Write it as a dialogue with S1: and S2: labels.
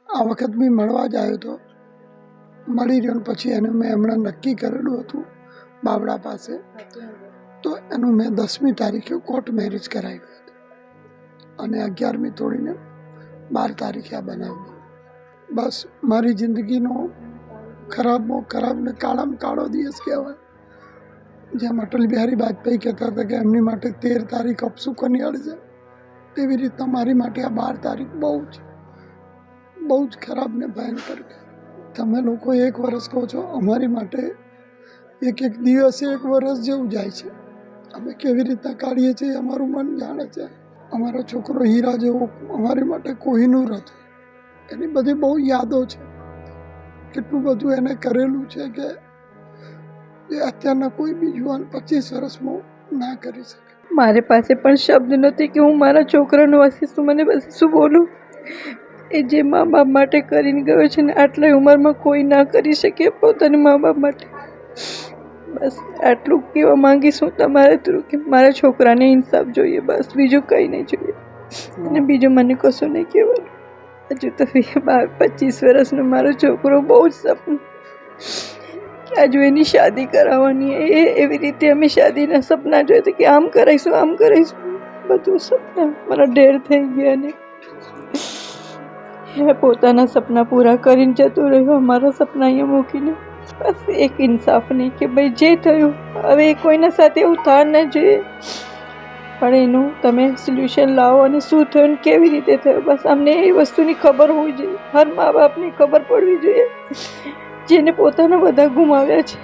S1: આ વખત બી મળવા જ આવ્યો હતો, મળી રહ્યો. પછી એને મેં હમણાં નક્કી કરેલું હતું બાવડા પાસે, તો એનું મેં 10મી તારીખે કોર્ટ મેરેજ કરાવ્યું હતું અને 11મી તોડીને 12 તારીખે આ બનાવ્યું. બસ મારી જિંદગીનો ખરાબમાં ખરાબ ને કાળામાં કાળો દિવસ કહેવાય. જેમ અટલ બિહારી વાજપેયી કહેતા હતા કે એમની માટે 13 તારીખ અપશુકનિયાળ છે, તેવી રીતના મારી માટે આ 12 તારીખ બહુ જ ખરાબ ને ભયંકર. તમે લોકો 1 વર્ષ કહો છો, અમારી માટે એક દિવસે 1 વર્ષ જેવું જાય છે. અમે કેવી રીતના કાઢીએ છીએ અમારું મન જાણે છે. અમારો છોકરો હીરા જેવો અમારી માટે કોહિનૂર હતો. એની બધી બહુ યાદો છે. કેટલું બધું એને કરેલું છે કે એ અત્યારના કોઈ બી જુવાન 25 વર્ષમાં ના કરી શકે.
S2: મારી પાસે પણ શબ્દ નથી કે હું મારા છોકરાનું હશે મને બસ શું બોલું. એ જે મા બાપ માટે કરીને ગયો છે ને, આટલી ઉંમરમાં કોઈ ના કરી શકે પોતાના મા બાપ માટે. બસ આટલું કહેવા માંગીશ હું તમારા થ્રુ કે મારા છોકરાને ઇન્સાફ જોઈએ, બસ બીજું કંઈ નહીં જોઈએ. અને બીજું મને કશું નહીં કહેવાનું. હજુ તો 25 વર્ષનો મારો છોકરો, બહુ જ સપનું કે હજુ એની શાદી કરાવવાની. એવી રીતે અમે શાદીના સપના જોયા કે આમ કરાવીશું, બધું સપના મારા ઢેર થઈ ગયા. ને એ પોતાના સપના પૂરા કરીને જતો રહ્યો, અમારા સપના અહીંયા મૂકીને. બસ એક ઇન્સાફ નહીં કે ભાઈ જે થયું હવે કોઈના સાથે એવું થવા ન જોઈએ, પણ એનું તમે સોલ્યુશન લાવો અને શું થયું ને કેવી રીતે થયું, બસ અમને એ વસ્તુની ખબર હોવી જોઈએ. હર મા બાપની ખબર પડવી જોઈએ જેને પોતાના બધા ગુમાવ્યા છે.